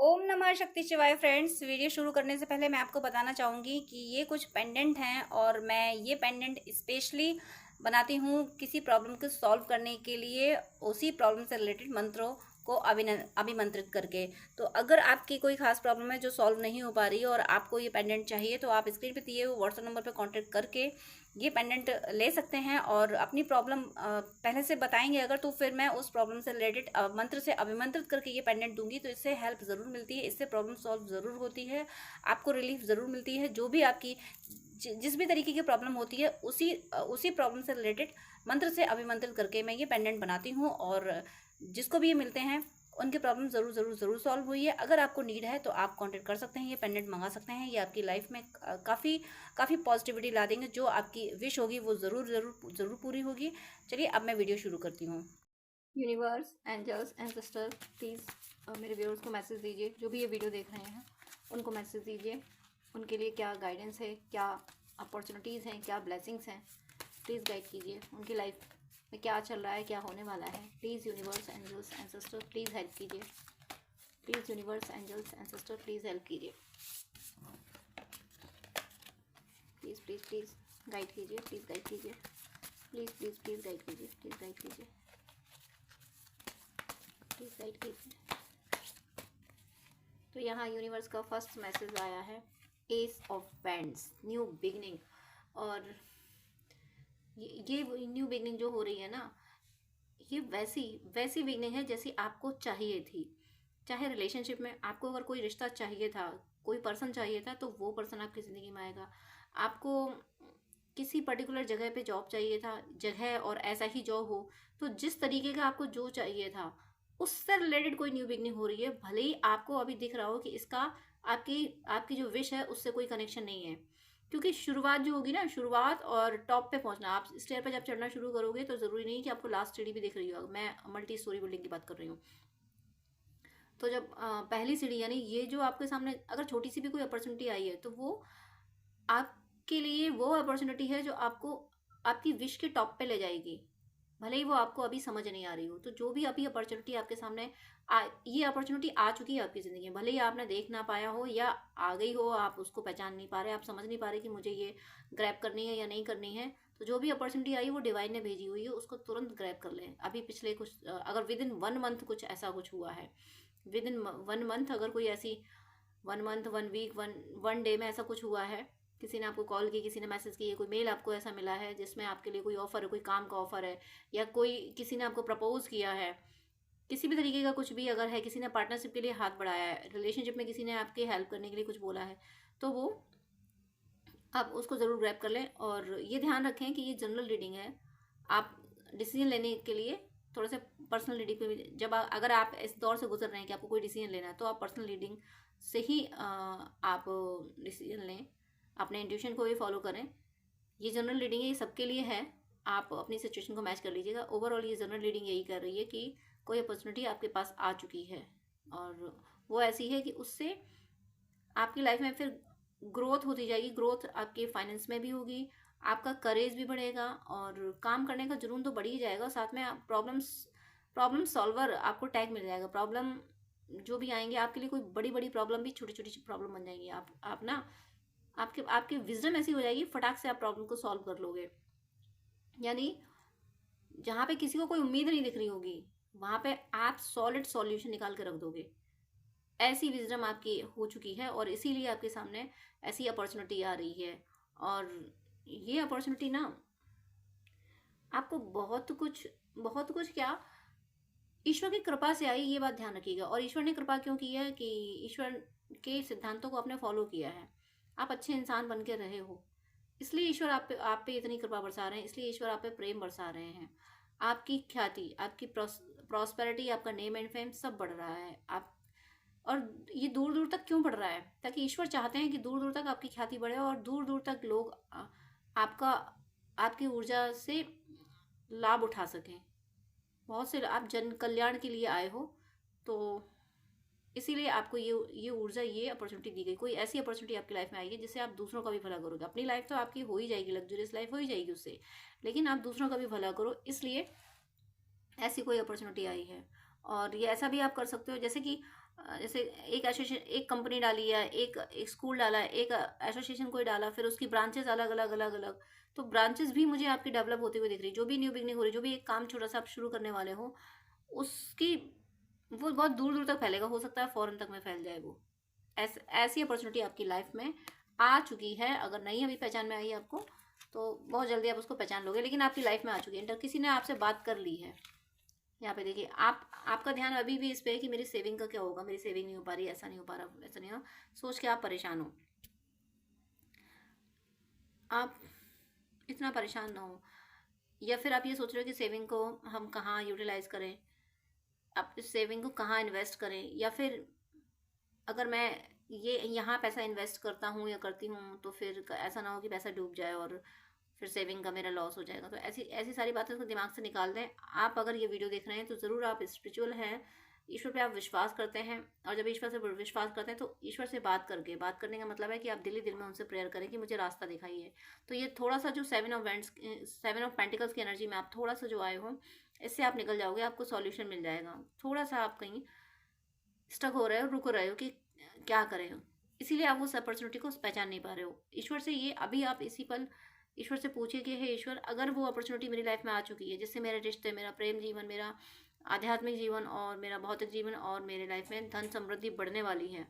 ओम नमः शक्ति शिवाय फ्रेंड्स। वीडियो शुरू करने से पहले मैं आपको बताना चाहूँगी कि ये कुछ पेंडेंट हैं और मैं ये पेंडेंट स्पेशली बनाती हूँ किसी प्रॉब्लम को सॉल्व करने के लिए, उसी प्रॉब्लम से रिलेटेड मंत्रों को अभिमंत्रित करके। तो अगर आपकी कोई खास प्रॉब्लम है जो सॉल्व नहीं हो पा रही है और आपको ये पेंडेंट चाहिए, तो आप स्क्रीन पे दिए हुए व्हाट्सएप नंबर पे कांटेक्ट करके ये पेंडेंट ले सकते हैं और अपनी प्रॉब्लम पहले से बताएंगे अगर, तो फिर मैं उस प्रॉब्लम से रिलेटेड मंत्र से अभिमंत्रित करके ये पेंडेंट दूंगी। तो इससे हेल्प ज़रूर मिलती है, इससे प्रॉब्लम सॉल्व ज़रूर होती है, आपको रिलीफ ज़रूर मिलती है। जो भी आपकी जिस भी तरीके की प्रॉब्लम होती है, उसी प्रॉब्लम से रिलेटेड मंत्र से अभिमंत्रित करके मैं ये पेंडेंट बनाती हूँ और जिसको भी ये मिलते हैं उनकी प्रॉब्लम ज़रूर ज़रूर ज़रूर सॉल्व हुई है। अगर आपको नीड है तो आप कांटेक्ट कर सकते हैं, ये पेंडेंट मंगा सकते हैं। ये आपकी लाइफ में काफ़ी पॉजिटिविटी ला देंगे। जो आपकी विश होगी वो ज़रूर ज़रूर ज़रूर पूरी होगी। चलिए अब मैं वीडियो शुरू करती हूँ। यूनिवर्स, एंजल्स, एंसेस्टर, प्लीज़ मेरे व्यूअर्स को मैसेज दीजिए। जो भी ये वीडियो देख रहे हैं उनको मैसेज दीजिए। उनके लिए क्या गाइडेंस है, क्या अपॉर्चुनिटीज़ हैं, क्या ब्लेसिंग्स हैं, प्लीज़ गाइड कीजिए। उनकी लाइफ में क्या चल रहा है, क्या होने वाला है। Please universe, angels, ancestor, please help कीजिए। Please universe, angels, ancestor, please help कीजिए। प्लीज़ प्लीज़ प्लीज़ गाइड कीजिए, प्लीज़ गाइड कीजिए, प्लीज़ प्लीज़ प्लीज़ गाइड कीजिए, प्लीज़ गाइड कीजिए, प्लीज़ गाइड कीजिए। तो यहाँ यूनिवर्स का फर्स्ट मैसेज आया है, ace of wands, new beginning. और ये न्यू बिगनिंग जो हो रही है ना, ये वैसी वैसी बिगनिंग है जैसी आपको चाहिए थी। चाहे रिलेशनशिप में आपको अगर कोई रिश्ता चाहिए था, कोई पर्सन चाहिए था, तो वो पर्सन आपकी ज़िंदगी में आएगा। आपको किसी पर्टिकुलर जगह पे जॉब चाहिए था, जगह और ऐसा ही जॉब हो, तो जिस तरीके का आपको जो चाहिए था उससे रिलेटेड कोई न्यू बिगनिंग हो रही है। भले ही आपको अभी दिख रहा हो कि इसका आपकी आपकी जो विश है उससे कोई कनेक्शन नहीं है, क्योंकि शुरुआत जो होगी ना, शुरुआत और टॉप पे पहुंचना, आप स्टेयर पे जब चढ़ना शुरू करोगे तो ज़रूरी नहीं कि आपको लास्ट सीढ़ी भी दिख रही हो। मैं मल्टी स्टोरी बिल्डिंग की बात कर रही हूँ। तो जब पहली सीढ़ी यानी ये जो आपके सामने अगर छोटी सी भी कोई अपॉर्चुनिटी आई है, तो वो आपके लिए वो अपॉर्चुनिटी है जो आपको आपकी विश के टॉप पे ले जाएगी। भले ही वो आपको अभी समझ नहीं आ रही हो। तो जो भी अभी अपॉर्चुनिटी आपके सामने ये अपॉर्चुनिटी आ चुकी है आपकी ज़िंदगी में, भले ही आपने देख ना पाया हो या आ गई हो, आप उसको पहचान नहीं पा रहे, आप समझ नहीं पा रहे कि मुझे ये ग्रैब करनी है या नहीं करनी है। तो जो भी अपॉर्चुनिटी आई वो डिवाइन ने भेजी हुई है, उसको तुरंत ग्रैब कर लें। अभी पिछले कुछ अगर विद इन 1 मंथ कुछ ऐसा कुछ हुआ है, विद इन 1 मंथ अगर कोई ऐसी 1 मंथ 1 वीक 1 डे में ऐसा कुछ हुआ है, किसी ने आपको कॉल की, किसी ने मैसेज किया, कोई मेल आपको ऐसा मिला है जिसमें आपके लिए कोई ऑफर है, कोई काम का ऑफर है, या कोई किसी ने आपको प्रपोज किया है, किसी भी तरीके का कुछ भी अगर है, किसी ने पार्टनरशिप के लिए हाथ बढ़ाया है, रिलेशनशिप में किसी ने आपकी हेल्प करने के लिए कुछ बोला है, तो वो आप उसको ज़रूर ग्रैब कर लें। और ये ध्यान रखें कि ये जनरल रीडिंग है। आप डिसीजन लेने के लिए थोड़ा सा पर्सनल रीडिंग पे भी, जब अगर आप इस दौर से गुजर रहे हैं कि आपको कोई डिसीजन लेना है, तो आप पर्सनल रीडिंग से ही आप डिसीजन लें। अपने इंट्यूशन को भी फॉलो करें। ये जनरल रीडिंग है, ये सबके लिए है। आप अपनी सिचुएशन को मैच कर लीजिएगा। ओवरऑल ये जनरल रीडिंग यही कर रही है कि कोई अपॉर्चुनिटी आपके पास आ चुकी है और वो ऐसी है कि उससे आपकी लाइफ में फिर ग्रोथ होती जाएगी। ग्रोथ आपके फाइनेंस में भी होगी, आपका करेज भी बढ़ेगा और काम करने का जुनून तो बढ़ ही जाएगा। साथ में आप प्रॉब्लम सॉल्वर आपको टैग मिल जाएगा। प्रॉब्लम जो भी आएंगे आपके लिए, कोई बड़ी बड़ी प्रॉब्लम भी छोटी छोटी प्रॉब्लम बन जाएंगी। आप ना, आपके आपकी विजडम ऐसी हो जाएगी, फटाक से आप प्रॉब्लम को सॉल्व कर लोगे। यानी जहाँ पे किसी को कोई उम्मीद नहीं दिख रही होगी, वहाँ पे आप सॉलिड सॉल्यूशन निकाल के रख दोगे। ऐसी विजडम आपकी हो चुकी है और इसीलिए आपके सामने ऐसी अपॉर्चुनिटी आ रही है। और ये अपॉर्चुनिटी ना आपको बहुत कुछ क्या, ईश्वर की कृपा से आई, ये बात ध्यान रखिएगा। और ईश्वर ने कृपा क्यों की है कि ईश्वर के सिद्धांतों को आपने फॉलो किया है, आप अच्छे इंसान बन के रहे हो, इसलिए ईश्वर आप पे इतनी कृपा बरसा रहे हैं, इसलिए ईश्वर आप पे प्रेम बरसा रहे हैं। आपकी ख्याति, आपकी प्रॉस्पेरिटी, आपका नेम एंड फेम सब बढ़ रहा है। आप, और ये दूर दूर तक क्यों बढ़ रहा है? ताकि ईश्वर चाहते हैं कि दूर दूर तक आपकी ख्याति बढ़े और दूर दूर तक लोग आपका आपकी ऊर्जा से लाभ उठा सकें। बहुत से आप जन कल्याण के लिए आए हो, तो इसीलिए आपको ये ऊर्जा, ये अपॉर्चुनिटी दी गई। कोई ऐसी अपॉर्चुनिटी आपकी लाइफ में आई है जिससे आप दूसरों का भी भला करोगे। अपनी लाइफ तो आपकी हो ही जाएगी, लग्जरियस लाइफ हो ही जाएगी उससे, लेकिन आप दूसरों का भी भला करो, इसलिए ऐसी कोई अपॉर्चुनिटी आई है। और ये ऐसा भी आप कर सकते हो जैसे कि जैसे एक एसोसिएशन, एक कंपनी डाली है, एक स्कूल डाला है, एक एसोसिएशन कोई डाला, फिर उसकी ब्रांचेस अलग अलग अलग अलग, तो ब्रांचेस भी मुझे आपकी डेवलप होते हुए दिख रही। जो भी न्यू बिगनिंग हो रही, जो भी एक काम छोटा सा आप शुरू करने वाले हो, उसकी वो बहुत दूर दूर तक फैलेगा, हो सकता है फॉरेन तक में फैल जाए वो। ऐसी अपॉर्चुनिटी आपकी लाइफ में आ चुकी है। अगर नहीं अभी पहचान में आई है आपको, तो बहुत जल्दी आप उसको पहचान लोगे, लेकिन आपकी लाइफ में आ चुकी है। किसी ने आपसे बात कर ली है। यहाँ पे देखिए, आपका ध्यान अभी भी इस पे है कि मेरी सेविंग का क्या होगा, मेरी सेविंग नहीं हो पा रही, ऐसा नहीं हो पा रहा, ऐसा नहीं हो, सोच के आप परेशान हो। आप इतना परेशान ना हो, या फिर आप ये सोच रहे हो कि सेविंग को हम कहाँ यूटिलाइज करें, आप इस सेविंग को कहाँ इन्वेस्ट करें, या फिर अगर मैं ये यहाँ पैसा इन्वेस्ट करता हूँ या करती हूँ तो फिर ऐसा ना हो कि पैसा डूब जाए और फिर सेविंग का मेरा लॉस हो जाएगा। तो ऐसी ऐसी सारी बातें उसको दिमाग से निकाल दें। आप अगर ये वीडियो देख रहे हैं तो ज़रूर आप स्पिरिचुअल हैं, ईश्वर पे आप विश्वास करते हैं, और जब ईश्वर से विश्वास करते हैं तो ईश्वर से बात करने का मतलब है कि आप दिल में उनसे प्रेयर करें कि मुझे रास्ता दिखाइए। तो ये थोड़ा सा जो 7 ऑफ पेंटिकल्स की एनर्जी में आप थोड़ा सा जो आए हो, इससे आप निकल जाओगे, आपको सॉल्यूशन मिल जाएगा। थोड़ा सा आप कहीं स्टक हो रहे हो, रुक रहे हो कि क्या करें, इसीलिए आप उस अपॉर्चुनिटी को पहचान नहीं पा रहे हो। ईश्वर से ये अभी आप इसी पल ईश्वर से पूछिए कि हे ईश्वर, अगर वो अपॉर्चुनिटी मेरी लाइफ में आ चुकी है जिससे मेरे रिश्ते, मेरा प्रेम जीवन, मेरा आध्यात्मिक जीवन और मेरा भौतिक जीवन और मेरे लाइफ में धन समृद्धि बढ़ने वाली है,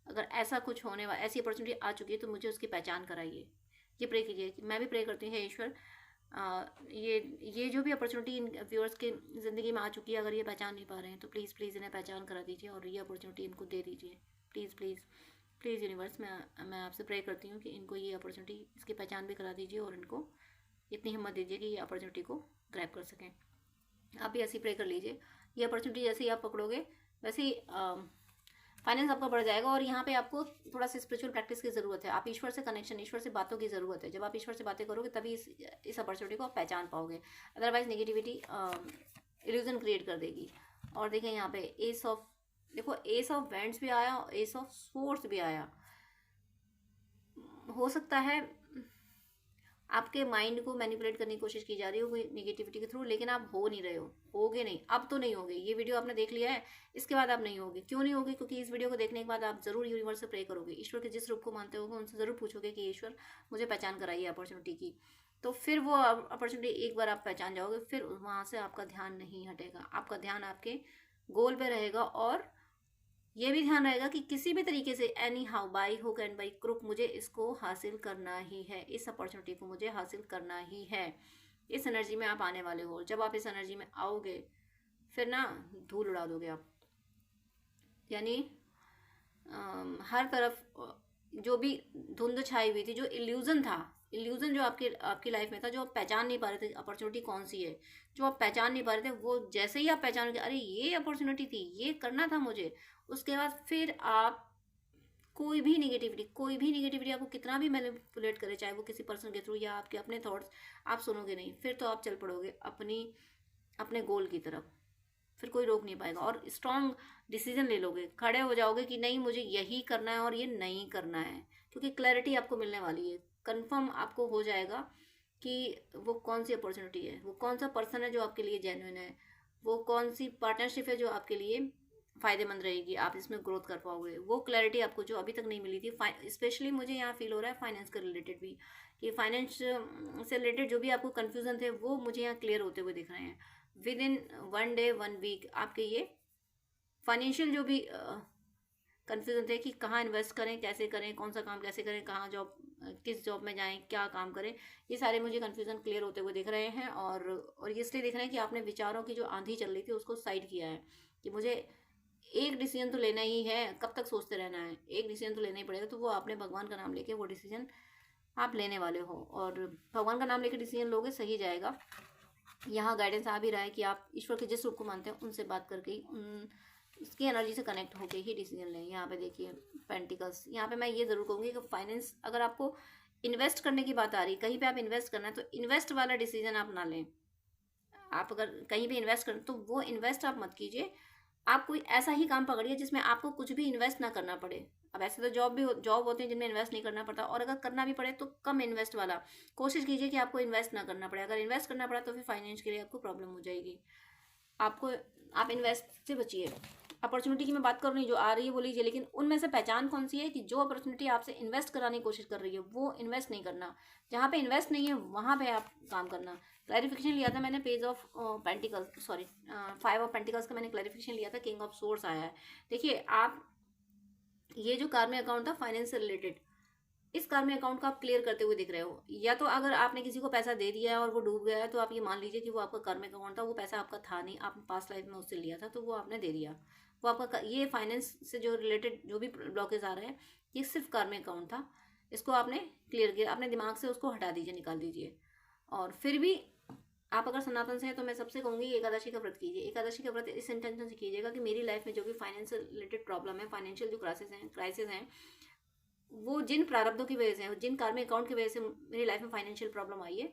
अगर ऐसा कुछ होने वाला, ऐसी अपॉर्चुनिटी आ चुकी है, तो मुझे उसकी पहचान कराइए। ये प्रे कीजिए। मैं भी प्रे करती हूँ, हे ईश्वर, ये जो भी अपॉर्चुनिटी इन व्यूअर्स की ज़िंदगी में आ चुकी है, अगर ये पहचान नहीं पा रहे हैं तो प्लीज़ प्लीज़ इन्हें पहचान करा दीजिए और ये अपॉर्चुनिटी इनको दे दीजिए। प्लीज़ प्लीज़ प्लीज़ यूनिवर्स, मैं आपसे प्रे करती हूँ कि इनको ये अपॉर्चुनिटी, इसकी पहचान भी करा दीजिए और इनको इतनी हिम्मत दीजिए कि ये अपॉर्चुनिटी को ग्रैब कर सकें। आप भी ऐसी प्रे कर लीजिए। ये अपॉर्चुनिटी जैसे ही आप पकड़ोगे वैसे ही फाइनेंस आपका बढ़ जाएगा। और यहाँ पे आपको थोड़ा सा स्पिरिचुअल प्रैक्टिस की ज़रूरत है। आप ईश्वर से कनेक्शन, ईश्वर से बातों की ज़रूरत है। जब आप ईश्वर से बातें करोगे तभी इस अपॉर्चुनिटी को आप पहचान पाओगे, अदरवाइज नेगेटिविटी इल्यूजन क्रिएट कर देगी। और देखें यहाँ पे एस ऑफ, देखो एस ऑफ वैंड्स भी आया और एस ऑफ स्वॉर्ड्स भी आया। हो सकता है आपके माइंड को मैनिपुलेट करने की कोशिश की जा रही हो कोई नेगेटिविटी के थ्रू, लेकिन आप हो नहीं रहे हो, होगे नहीं, अब तो नहीं होगे। ये वीडियो आपने देख लिया है, इसके बाद आप नहीं होगे। क्यों नहीं होगे? क्योंकि इस वीडियो को देखने के बाद आप जरूर यूनिवर्स से प्रे करोगे, ईश्वर के जिस रूप को मानते होगे उनसे जरूर पूछोगे कि ईश्वर मुझे पहचान कराइए अपॉर्चुनिटी की। तो फिर वो अपॉर्चुनिटी एक बार आप पहचान जाओगे, फिर वहाँ से आपका ध्यान नहीं हटेगा, आपका ध्यान आपके गोल पे रहेगा। और ये भी ध्यान रहेगा कि किसी भी तरीके से anyhow, by hook and by crook, मुझे इसको हासिल करना ही है, इस अपॉर्चुनिटी को मुझे हासिल करना ही है। इस एनर्जी में आप आने वाले हो। जब आप इस एनर्जी में आओगे फिर ना धूल उड़ा दोगे आप। यानी हर तरफ जो भी धुंध छाई हुई थी, जो इल्यूजन था, इल्यूजन जो आपकी लाइफ में था, जो आप पहचान नहीं पा रहे थे अपॉर्चुनिटी कौन सी है, जो आप पहचान नहीं पा रहे थे, वो जैसे ही आप पहचानोगे अरे ये अपॉर्चुनिटी थी, ये करना था मुझे, उसके बाद फिर आप कोई भी नेगेटिविटी आपको कितना भी मैनिपुलेट करे, चाहे वो किसी पर्सन के थ्रू या आपके अपने थॉट्स, आप सुनोगे नहीं। फिर तो आप चल पड़ोगे अपने गोल की तरफ, फिर कोई रोक नहीं पाएगा। और स्ट्रांग डिसीजन ले लोगे, खड़े हो जाओगे कि नहीं मुझे यही करना है और ये नहीं करना है, क्योंकि क्लैरिटी आपको मिलने वाली है। कंफर्म आपको हो जाएगा कि वो कौन सी अपॉर्चुनिटी है, वो कौन सा पर्सन है जो आपके लिए जेन्युइन है, वो कौन सी पार्टनरशिप है जो आपके लिए फ़ायदेमंद रहेगी, आप इसमें ग्रोथ कर पाओगे। वो क्लैरिटी आपको जो अभी तक नहीं मिली थी, स्पेशली मुझे यहाँ फील हो रहा है फाइनेंस के रिलेटेड भी, कि फाइनेंस से रिलेटेड जो भी आपको कन्फ्यूज़न थे वो मुझे यहाँ क्लियर होते हुए दिख रहे हैं। विद इन 1 डे 1 वीक आपके ये फाइनेंशियल जो भी कन्फ्यूज़न थे कि कहाँ इन्वेस्ट करें, कैसे करें, कौन सा काम कैसे करें, कहाँ जॉब, किस जॉब में जाएं, क्या काम करें, ये सारे मुझे कन्फ्यूज़न क्लियर होते हुए दिख रहे हैं। और इसलिए दिख रहे हैं कि आपने विचारों की जो आंधी चल रही थी उसको साइड किया है कि मुझे एक डिसीजन तो लेना ही है, कब तक सोचते रहना है, एक डिसीजन तो लेना ही पड़ेगा। तो वो आपने भगवान का नाम लेके वो डिसीजन आप लेने वाले हो, और भगवान का नाम लेके डिसीजन लोगे सही जाएगा। यहाँ गाइडेंस आ भी रहा है कि आप ईश्वर के जिस रूप को मानते हैं उनसे बात करके ही, उसकी एनर्जी से कनेक्ट होके ही डिसीजन लें। यहाँ पे देखिए पेंटिकल्स, यहाँ पे मैं ये ज़रूर कहूँगी कि फाइनेंस, अगर आपको इन्वेस्ट करने की बात आ रही, कहीं पे आप इन्वेस्ट करना है तो इन्वेस्ट वाला डिसीजन आप ना लें। आप अगर कहीं भी इन्वेस्ट करें तो वो इन्वेस्ट आप मत कीजिए, आप कोई ऐसा ही काम पकड़िए जिसमें आपको कुछ भी इन्वेस्ट ना करना पड़े। अब ऐसे तो जॉब होते हैं जिनमें इन्वेस्ट नहीं करना पड़ता, और अगर करना भी पड़े तो कम इन्वेस्ट वाला कोशिश कीजिए कि आपको इन्वेस्ट ना करना पड़े। अगर इन्वेस्ट करना पड़ा तो फिर फाइनेंस के लिए आपको प्रॉब्लम हो जाएगी। आप इन्वेस्ट से बचिए। अपॉर्चुनिटी की मैं बात कर रही हूँ जो आ रही है वो लीजिए, लेकिन उनमें से पहचान कौन सी है कि जो अपॉर्चुनिटी आपसे इन्वेस्ट कराने की कोशिश कर रही है वो इन्वेस्ट नहीं करना, जहाँ पे इन्वेस्ट नहीं है वहाँ पे आप काम करना। क्लैरिफिकेशन लिया था मैंने page of pentacles, sorry 5 of pentacles का मैंने क्लैरिफिकेशन लिया था, किंग ऑफ सोर्स आया है। देखिए आप, ये जो कार्मी अकाउंट था फाइनेंस से रिलेटेड, इस कार्मी अकाउंट को आप क्लियर करते हुए दिख रहे हो। या तो अगर आपने किसी को पैसा दे दिया है और वो डूब गया है तो आप ये मान लीजिए कि वो आपका कार्मी अकाउंट था, वो पैसा आपका था नहीं, आपने पास्ट लाइफ में उससे लिया था तो वो आपने दे दिया, वो आपका। ये फाइनेंस से जो रिलेटेड जो भी ब्लॉकेज आ रहे हैं ये सिर्फ कार्मी अकाउंट था, इसको आपने क्लियर किया, अपने दिमाग से उसको हटा दीजिए, निकाल दीजिए। और फिर भी आप अगर सनातन से हैं तो मैं सबसे कहूँगी एकादशी का व्रत कीजिए। एकादशी का व्रत इस इंटेंशन से कीजिएगा कि मेरी लाइफ में जो भी फाइनेंस से रिलेटेड प्रॉब्लम है, फाइनेंशियल जो क्राइसिस हैं, वो जिन प्रारब्धों की वजह से, जिन कार्मिक अकाउंट की वजह से मेरी लाइफ में फाइनेंशियल प्रॉब्लम आई है,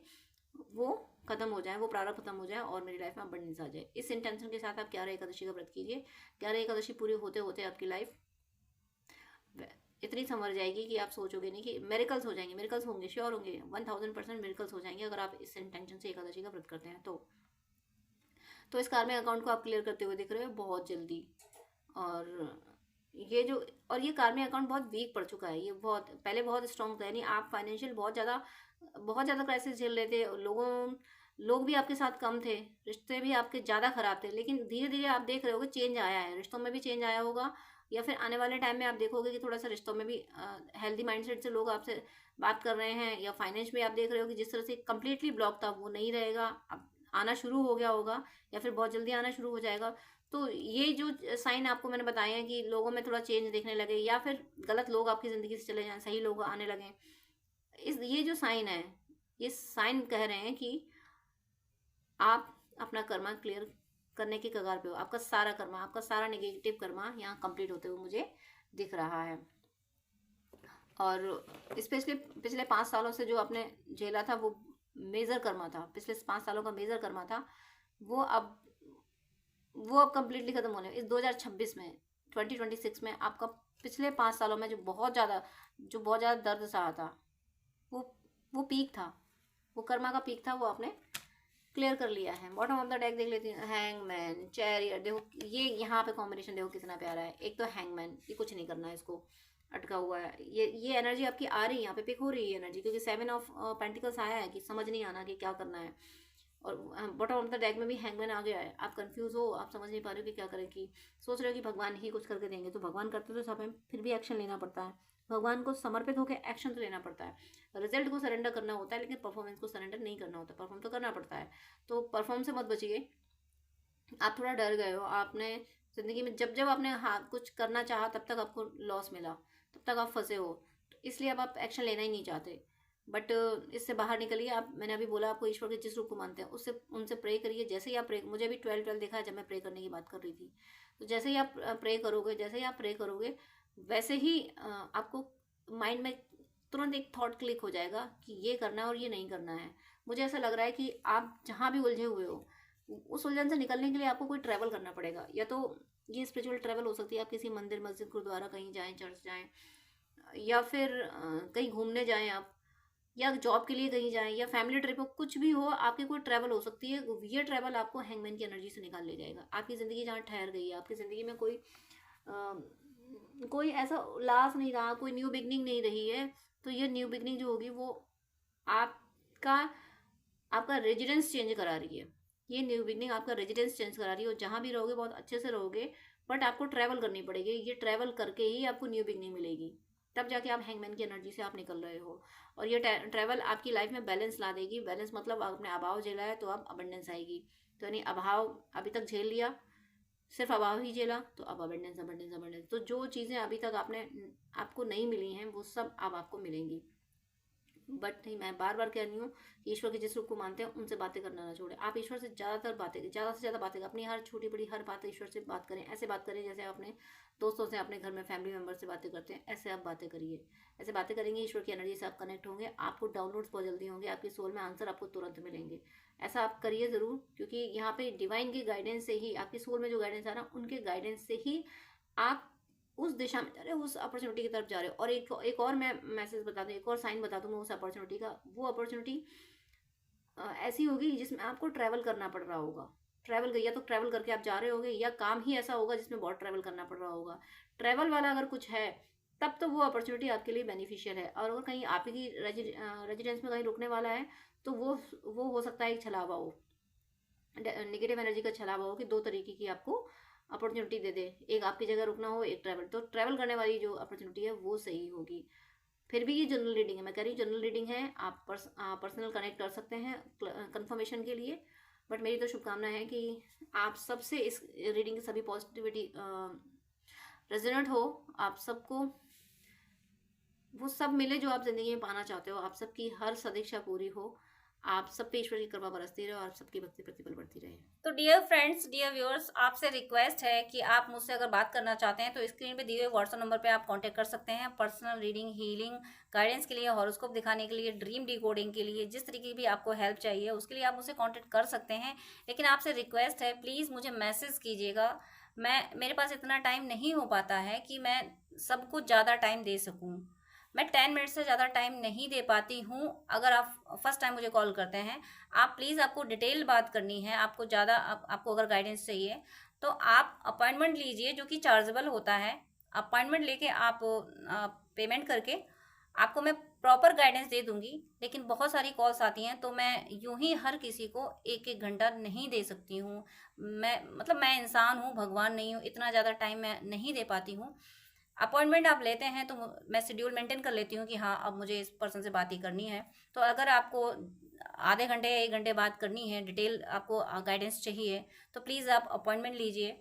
वो खत्म हो जाए, वो प्रारब्ध खत्म हो जाए और मेरी लाइफ में अबंडेंस आ जाए। इस इंटेंशन के साथ आप 11 एकादशी का व्रत कीजिए। 11 एकादशी पूरी होते होते आपकी लाइफ इतनी संवर जाएगी कि आप सोचोगे नहीं, कि मेरिकल्स हो जाएंगे, मेरिकल्स होंगे, श्योर होंगे, 1000% मेरिकल्स हो जाएंगे अगर आप इस इंटेंशन से एकादशी का व्रत करते हैं तो इस कार्मिक अकाउंट को आप क्लियर करते हुए दिख रहे हो बहुत जल्दी। और ये जो, और ये कार्मिक अकाउंट बहुत वीक पड़ चुका है, ये बहुत पहले बहुत स्ट्रॉन्ग था, यानी आप फाइनेंशियल बहुत ज़्यादा क्राइसिस झेल रहे थे, लोग भी आपके साथ कम थे, रिश्ते भी आपके ज़्यादा ख़राब थे, लेकिन धीरे धीरे आप देख रहे होगे चेंज आया है, रिश्तों में भी चेंज आया होगा, या फिर आने वाले टाइम में आप देखोगे कि थोड़ा सा रिश्तों में भी हेल्दी माइंडसेट से लोग आपसे बात कर रहे हैं, या फाइनेंस में आप देख रहे हो कि जिस तरह से कंप्लीटली ब्लॉक था वो नहीं रहेगा, अब आना शुरू हो गया होगा, या फिर बहुत जल्दी आना शुरू हो जाएगा। तो ये जो साइन आपको मैंने बताए हैं कि लोगों में थोड़ा चेंज देखने लगे, या फिर गलत लोग आपकी ज़िंदगी से चले जाएं, सही लोग आने लगे, ये जो साइन है, ये साइन कह रहे हैं कि आप अपना कर्मा क्लियर करने की कगार पे हो। आपका सारा कर्मा, आपका सारा नेगेटिव कर्मा यहाँ कंप्लीट होते हुए मुझे दिख रहा है। और स्पेशली पिछले 5 सालों से जो आपने झेला था वो मेजर कर्मा था, पिछले 5 सालों का मेजर कर्मा था, वो अब कंप्लीटली खत्म होने, इस 2026 में, 2026 में आपका पिछले 5 सालों में जो बहुत ज़्यादा दर्द सहा था, वो पीक था, वो कर्मा का पीक था, वो आपने क्लियर कर लिया है। बॉटम ऑफ द डेक देख लेती हूँ, हैंगमैन, चैरियट, देखो ये यहाँ पे कॉम्बिनेशन देखो कितना प्यारा है। एक तो हैंगमैन, ये कुछ नहीं करना है, इसको अटका हुआ है, ये एनर्जी आपकी आ रही है, यहाँ पे पिक हो रही है एनर्जी, क्योंकि 7 ऑफ पेंटिकल्स आया है कि समझ नहीं आना कि क्या करना है। और बॉटम ऑफ द डेक में भी हैंगमैन आ गया है, आप कंफ्यूज हो, आप समझ नहीं पा रहे हो कि क्या करें, कि सोच रहे हो कि भगवान ही कुछ करके देंगे, तो भगवान करते तो सब है, फिर भी एक्शन लेना पड़ता है, भगवान को समर्पित होकर एक्शन तो लेना पड़ता है। रिजल्ट को सरेंडर करना होता है लेकिन परफॉर्मेंस को सरेंडर नहीं करना होता, परफॉर्म तो करना पड़ता है। तो परफॉर्म से मत बचिए। आप थोड़ा डर गए हो, आपने ज़िंदगी में जब आपने हाँ कुछ करना चाहा तब तक आपको लॉस मिला, तब तक आप फंसे हो, तो इसलिए अब आप एक्शन लेना ही नहीं चाहते। बट इससे बाहर निकलिए आप। मैंने अभी बोला आपको, ईश्वर के जिस रूप को मानते हैं उससे उनसे प्रे करिए। जैसे ही आप प्रे, मुझे भी 12 देखा है जब मैं प्रे करने की बात कर रही थी, तो जैसे ही आप प्रे करोगे, वैसे ही आपको माइंड में तुरंत एक थॉट क्लिक हो जाएगा कि ये करना है और ये नहीं करना है। मुझे ऐसा लग रहा है कि आप जहाँ भी उलझे हुए हो, उस उलझन से निकलने के लिए आपको कोई ट्रैवल करना पड़ेगा। या तो ये स्पिरिचुअल ट्रैवल हो सकती है, आप किसी मंदिर, मस्जिद, गुरुद्वारा कहीं जाएं, चर्च जाएं, या फिर कहीं घूमने जाएं आप, या जॉब के लिए कहीं जाएं, या फैमिली ट्रिप हो, कुछ भी हो, आपकी कोई ट्रैवल हो सकती है। ये ट्रैवल आपको हैंगमैन की एनर्जी से निकाल ले जाएगा। आपकी ज़िंदगी जहाँ ठहर गई है, आपकी ज़िंदगी में कोई ऐसा उल्लास नहीं रहा, कोई न्यू बिगनिंग नहीं रही है, तो ये न्यू बिगनिंग जो होगी वो आपका आपका रेजिडेंस चेंज करा रही है। ये न्यू बिगनिंग आपका रेजिडेंस चेंज करा रही है, और जहाँ भी रहोगे बहुत अच्छे से रहोगे, बट आपको ट्रैवल करनी पड़ेगी। ये ट्रैवल करके ही आपको न्यू बिगनिंग मिलेगी, तब जाके आप हैंगमैन की एनर्जी से आप निकल रहे हो। और ये ट्रैवल आपकी लाइफ में बैलेंस ला देगी। बैलेंस मतलब आपने अभाव झेला है तो अब अबंडेंस आएगी। तो यानी अभाव अभी तक झेल लिया, सिर्फ अभाव ही झेला, तो अब अबंडेंस अबंडेंस अबंडेंस। तो जो चीज़ें अभी तक आपको नहीं मिली हैं वो सब अब आपको मिलेंगी। बट नहीं, मैं बार बार कह रही हूँ कि ईश्वर के जिस रूप को मानते हैं उनसे बातें करना ना छोड़े। आप ईश्वर से ज़्यादा से ज़्यादा बातें, अपनी हर छोटी बड़ी हर बात ईश्वर से बात करें। ऐसे बात करें जैसे अपने दोस्तों से, अपने घर में फैमिली मेम्बर से बातें करते हैं, ऐसे आप बातें करिए। ऐसे बातें करेंगे, ईश्वर की एनर्जी से आप कनेक्ट होंगे, आपको डाउनलोड्स बहुत जल्दी होंगे, आपकी सोल में आंसर आपको तुरंत मिलेंगे। ऐसा आप करिए ज़रूर, क्योंकि यहाँ पे डिवाइन के गाइडेंस से ही, आपकी सोल में जो गाइडेंस आ रहा है उनके गाइडेंस से ही आप उस दिशा में जा रहे हो, उस अपॉर्चुनिटी की तरफ जा रहे हो। और एक और मैं मैसेज बता दूँ, एक और साइन बता दूँ मैं उस अपॉर्चुनिटी का। वो अपॉर्चुनिटी ऐसी होगी जिसमें आपको ट्रैवल करना पड़ रहा होगा। ट्रैवल, या तो ट्रैवल करके आप जा रहे होगे, या काम ही ऐसा होगा जिसमें बहुत ट्रैवल करना पड़ रहा होगा। ट्रैवल वाला अगर कुछ है तब तो वो अपॉर्चुनिटी आपके लिए बेनिफिशियल है। और अगर कहीं आप ही रेजिडेंस में कहीं रुकने वाला है तो वो हो सकता है एक छलावा हो, नेगेटिव एनर्जी का छलावा हो कि दो तरीके की आपको अपॉर्चुनिटी दे दे, एक आपकी जगह रुकना हो, एक ट्रैवल। तो ट्रैवल करने वाली जो अपॉर्चुनिटी है वो सही होगी। फिर भी ये जनरल रीडिंग है, मैं कह रही हूँ जनरल रीडिंग है, आप पर्सनल कनेक्ट कर सकते हैं कंफर्मेशन के लिए। बट मेरी तो शुभकामना है कि आप सबसे इस रीडिंग की सभी पॉजिटिविटी रेजोनेट हो, आप सबको वो सब मिले जो आप जिंदगी में पाना चाहते हो, आप सबकी हर सदिच्छा पूरी हो, आप सब पे ईश्वर की कृपा बरसती रहे और आप सबकी भक्ति प्रतिपल बढ़ती रहे। तो डियर फ्रेंड्स, डियर व्यूअर्स, आपसे रिक्वेस्ट है कि आप मुझसे अगर बात करना चाहते हैं तो स्क्रीन पे दिए हुए व्हाट्सएप नंबर पे आप कांटेक्ट कर सकते हैं। पर्सनल रीडिंग, हीलिंग, गाइडेंस के लिए, हॉरोस्कोप दिखाने के लिए, ड्रीम डिकोडिंग के लिए, जिस तरीके की भी आपको हेल्प चाहिए उसके लिए आप मुझसे कॉन्टेक्ट कर सकते हैं। लेकिन आपसे रिक्वेस्ट है, प्लीज़ मुझे मैसेज कीजिएगा। मेरे पास इतना टाइम नहीं हो पाता है कि मैं सबको ज़्यादा टाइम दे सकूँ। मैं 10 मिनट से ज़्यादा टाइम नहीं दे पाती हूँ। अगर आप फर्स्ट टाइम मुझे कॉल करते हैं, आप प्लीज़, आपको डिटेल बात करनी है, आपको ज़्यादा आपको अगर गाइडेंस चाहिए तो आप अपॉइंटमेंट लीजिए, जो कि चार्जेबल होता है। अपॉइंटमेंट लेके आप पेमेंट करके आपको मैं प्रॉपर गाइडेंस दे दूंगी। लेकिन बहुत सारी कॉल्स आती हैं तो मैं यूं ही हर किसी को एक एक घंटा नहीं दे सकती हूँ। मैं इंसान हूँ, भगवान नहीं हूँ, इतना ज़्यादा टाइम मैं नहीं दे पाती हूँ। अपॉइंटमेंट आप लेते हैं तो मैं शेड्यूल मेंटेन कर लेती हूँ कि हाँ, अब मुझे इस पर्सन से बात ही करनी है। तो अगर आपको आधे घंटे या 1 घंटे बात करनी है, डिटेल आपको गाइडेंस चाहिए, तो प्लीज़ आप अपॉइंटमेंट लीजिए।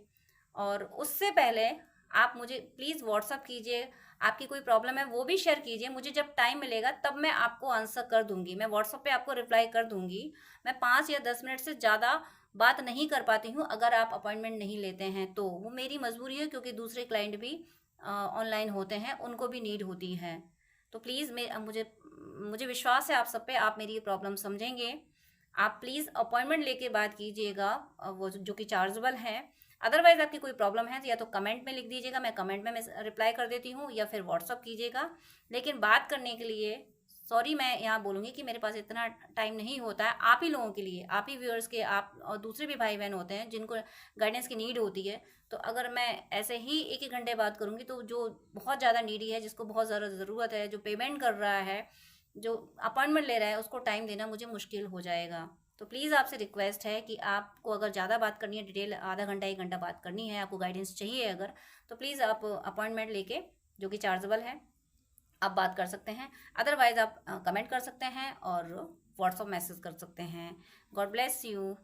और उससे पहले आप मुझे प्लीज़ व्हाट्सअप कीजिए, आपकी कोई प्रॉब्लम है वो भी शेयर कीजिए। मुझे जब टाइम मिलेगा तब मैं आपको आंसर कर दूंगी, मैं व्हाट्सअप पे आपको रिप्लाई कर दूंगी। मैं 5 या 10 मिनट से ज़्यादा बात नहीं कर पाती हूँ अगर आप अपॉइंटमेंट नहीं लेते हैं तो। वो मेरी मजबूरी है, क्योंकि दूसरे क्लाइंट भी ऑनलाइन होते हैं, उनको भी नीड होती है। तो प्लीज़ मुझे विश्वास है आप सब पे, आप मेरी प्रॉब्लम समझेंगे। आप प्लीज़ अपॉइंटमेंट लेके बात कीजिएगा, वो जो कि चार्जेबल है। अदरवाइज़ आपकी कोई प्रॉब्लम है तो या तो कमेंट में लिख दीजिएगा, मैं कमेंट में रिप्लाई कर देती हूँ, या फिर व्हाट्सअप कीजिएगा। लेकिन बात करने के लिए सॉरी, मैं यहाँ बोलूँगी कि मेरे पास इतना टाइम नहीं होता है। आप ही लोगों के लिए, आप ही व्यूअर्स के, आप और दूसरे भी भाई बहन होते हैं जिनको गाइडेंस की नीड होती है। तो अगर मैं ऐसे ही 1-1 घंटे बात करूँगी तो जो बहुत ज़्यादा नीडी है, जिसको बहुत ज़्यादा ज़रूरत है, जो पेमेंट कर रहा है, जो अपॉइंटमेंट ले रहा है, उसको टाइम देना मुझे मुश्किल हो जाएगा। तो प्लीज़ आपसे रिक्वेस्ट है कि आपको अगर ज़्यादा बात करनी है, डिटेल आधा घंटा 1 घंटा बात करनी है, आपको गाइडेंस चाहिए अगर, तो प्लीज़ आप अपॉइंटमेंट लेके, जो कि चार्जेबल है, आप बात कर सकते हैं। अदरवाइज़ आप कमेंट कर सकते हैं और व्हाट्सअप मैसेज कर सकते हैं। God bless you.